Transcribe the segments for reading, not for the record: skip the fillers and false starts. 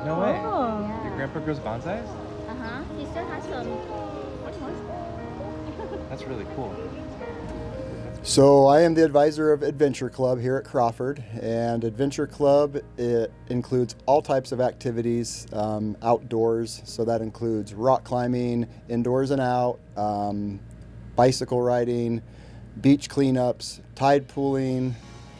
No way. Oh. Your grandpa grows bonsais? He still has some. What was that? That's really cool. So I am the advisor of Adventure Club here at Crawford, and Adventure Club, it includes all types of activities outdoors. So that includes rock climbing, indoors and out, bicycle riding, beach cleanups, tide pooling,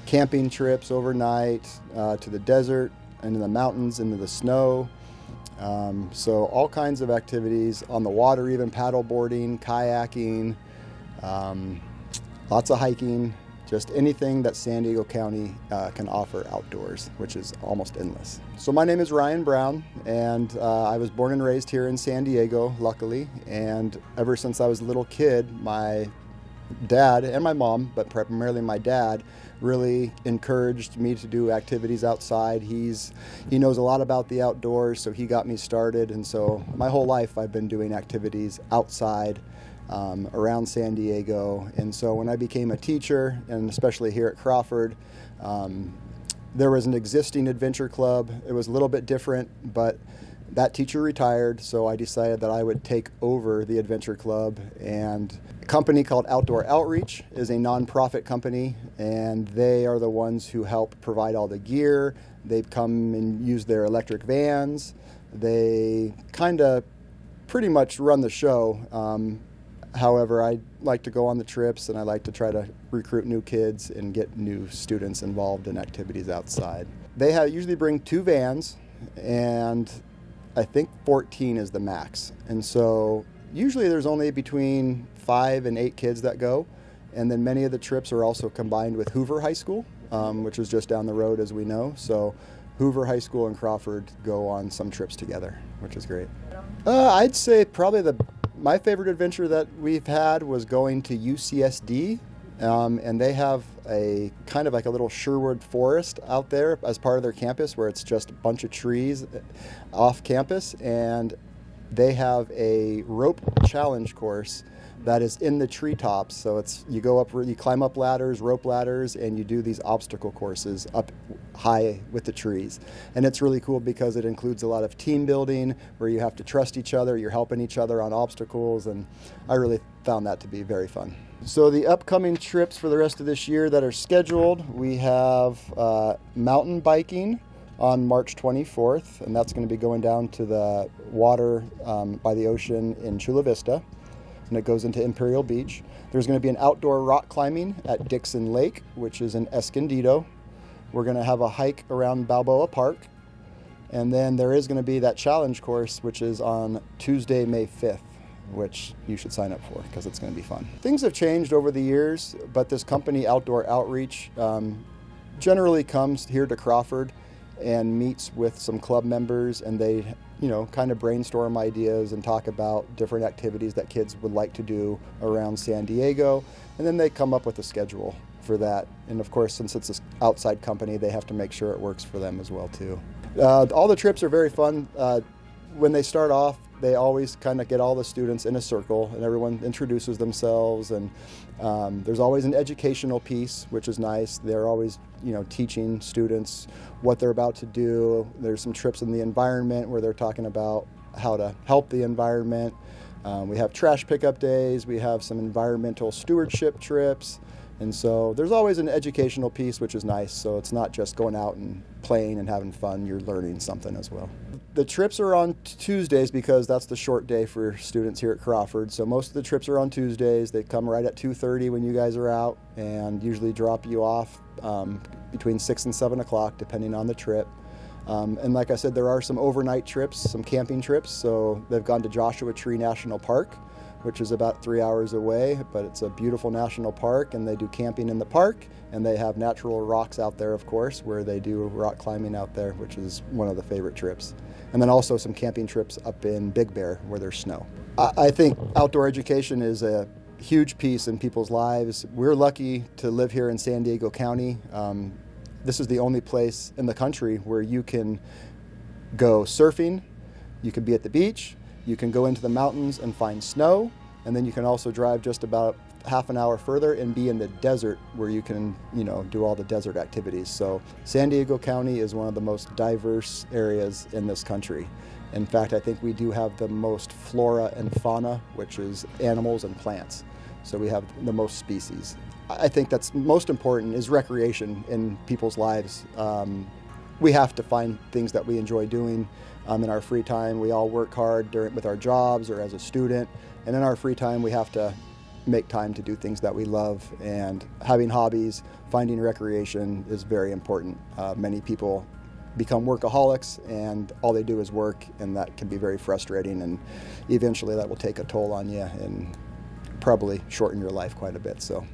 camping trips overnight to the desert, into the mountains, into the snow. So all kinds of activities on the water, even paddle boarding, kayaking, lots of hiking, just anything that San Diego County can offer outdoors, which is almost endless. So my name is Ryan Brown, and I was born and raised here in San Diego, luckily. And ever since I was a little kid, my dad and my mom, but primarily my dad, really encouraged me to do activities outside. He knows a lot about the outdoors, so he got me started. And so my whole life I've been doing activities outside around San Diego. And so when I became a teacher, and especially here at Crawford, there was an existing adventure club. It was a little bit different, but that teacher retired, so I decided that I would take over the adventure club. And a company called Outdoor Outreach is a nonprofit company, and they are the ones who help provide all the gear. They come and use their electric vans. They kind of pretty much run the show. However, I like to go on the trips, and I like to try to recruit new kids and get new students involved in activities outside. They usually bring 2 vans, and I think 14 is the max. And so usually there's only between 5 and 8 kids that go. And then many of the trips are also combined with Hoover High School, which is just down the road, as we know. So Hoover High School and Crawford go on some trips together, which is great. I'd say probably my favorite adventure that we've had was going to UCSD. And they have a kind of like a little Sherwood forest out there as part of their campus, where it's just a bunch of trees off campus, and they have a rope challenge course that is in the treetops. So you climb up ladders, rope ladders, and you do these obstacle courses up high with the trees. And it's really cool because it includes a lot of team building where you have to trust each other, you're helping each other on obstacles, and I really found that to be very fun. So the upcoming trips for the rest of this year that are scheduled, we have mountain biking on March 24th, and that's going to be going down to the water by the ocean in Chula Vista, and it goes into Imperial Beach. There's going to be an outdoor rock climbing at Dixon Lake, which is in Escondido. We're going to have a hike around Balboa Park, and then there is going to be that challenge course, which is on Tuesday, May 5th. Which you should sign up for because it's going to be fun. Things have changed over the years, but this company, Outdoor Outreach, generally comes here to Crawford and meets with some club members, and they, kind of brainstorm ideas and talk about different activities that kids would like to do around San Diego, and then they come up with a schedule for that. And of course, since it's an outside company, they have to make sure it works for them as well too. All the trips are very fun. When they start off, they always kind of get all the students in a circle, and everyone introduces themselves, and there's always an educational piece, which is nice. They're always, teaching students what they're about to do. There's some trips in the environment where they're talking about how to help the environment. We have trash pickup days. We have some environmental stewardship trips. And so there's always an educational piece, which is nice. So it's not just going out and playing and having fun. You're learning something as well. The trips are on Tuesdays because that's the short day for students here at Crawford. So most of the trips are on Tuesdays. They come right at 2:30 when you guys are out, and usually drop you off between 6 and 7 o'clock, depending on the trip. And like I said, there are some overnight trips, some camping trips. So they've gone to Joshua Tree National Park, which is about 3 hours away, but it's a beautiful national park, and they do camping in the park, and they have natural rocks out there, of course, where they do rock climbing out there, which is one of the favorite trips. And then also some camping trips up in Big Bear where there's snow. I think outdoor education is a huge piece in people's lives. We're lucky to live here in San Diego County. This is the only place in the country where you can go surfing, you can be at the beach, you can go into the mountains and find snow, and then you can also drive just about half an hour further and be in the desert where you can, do all the desert activities. So San Diego County is one of the most diverse areas in this country. In fact, I think we do have the most flora and fauna, which is animals and plants. So we have the most species. I think that's most important is recreation in people's lives. We have to find things that we enjoy doing in our free time. We all work hard with our jobs or as a student, and in our free time we have to make time to do things that we love, and having hobbies, finding recreation is very important. Many people become workaholics and all they do is work, and that can be very frustrating, and eventually that will take a toll on you and probably shorten your life quite a bit. So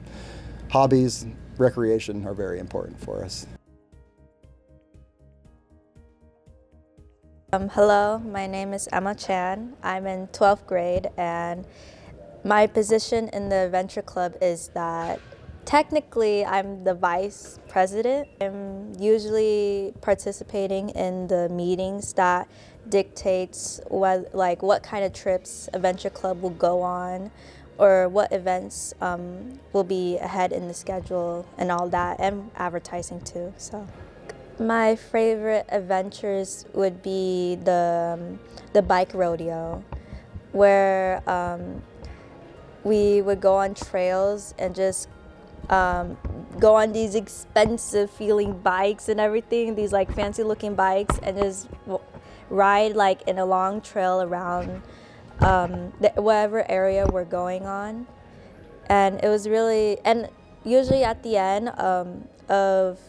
hobbies, recreation are very important for us. Hello, my name is Emma Chan. I'm in 12th grade, and my position in the Adventure Club is that technically I'm the vice president. I'm usually participating in the meetings that dictates what kind of trips Adventure Club will go on, or what events will be ahead in the schedule and all that, and advertising too. So my favorite adventures would be the bike rodeo, where we would go on trails and just go on these expensive feeling bikes and everything, these like fancy looking bikes, and just ride like in a long trail around whatever area we're going on. And it was really, and usually at the end of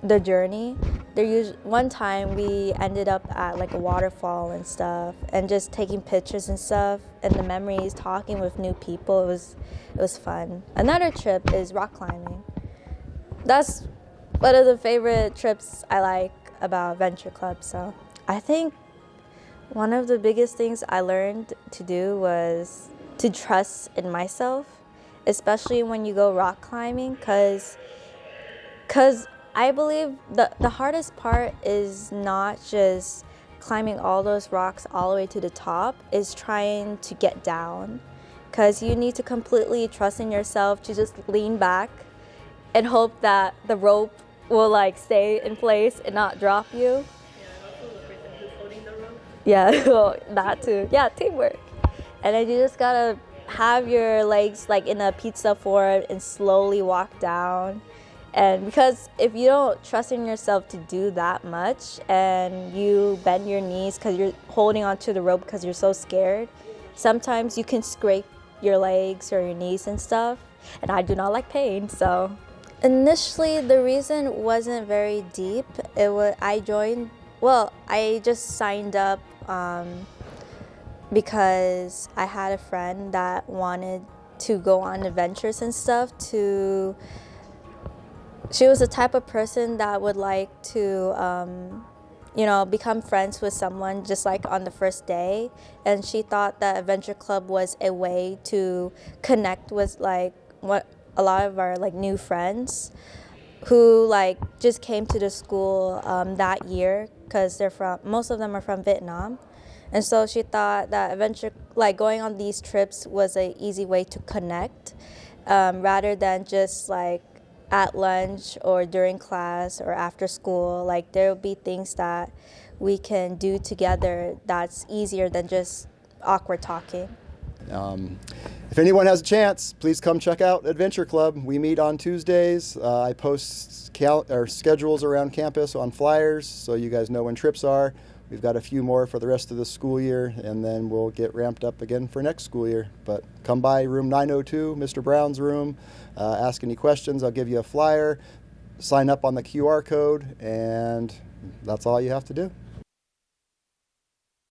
the journey, one time we ended up at like a waterfall and stuff, and just taking pictures and stuff, and the memories, talking with new people. It was fun. Another trip is rock climbing. That's one of the favorite trips I like about Adventure Club. So I think one of the biggest things I learned to do was to trust in myself, especially when you go rock climbing, because I believe the hardest part is not just climbing all those rocks all the way to the top, is trying to get down. Because you need to completely trust in yourself to just lean back and hope that the rope will like stay in place and not drop you. Yeah, and also the person who's holding the rope. Yeah, well, that too. Yeah, teamwork. And then you just gotta have your legs like in a pizza form and slowly walk down. And because if you don't trust in yourself to do that much, and you bend your knees because you're holding onto the rope because you're so scared, sometimes you can scrape your legs or your knees and stuff. And I do not like pain, so. Initially, the reason wasn't very deep. I just signed up because I had a friend that wanted to go on adventures and stuff. She was the type of person that would like to, become friends with someone just like on the first day. And she thought that Adventure Club was a way to connect with like a lot of our like new friends who like just came to the school that year, because most of them are from Vietnam. And so she thought that going on these trips was an easy way to connect, rather than just like at lunch or during class or after school. Like there will be things that we can do together that's easier than just awkward talking. If anyone has a chance, please come check out Adventure Club. We meet on Tuesdays. I post schedules around campus on flyers so you guys know when trips are. We've got a few more for the rest of the school year, and then we'll get ramped up again for next school year. But come by room 902, Mr. Brown's room. Ask any questions. I'll give you a flyer. Sign up on the QR code, and that's all you have to do.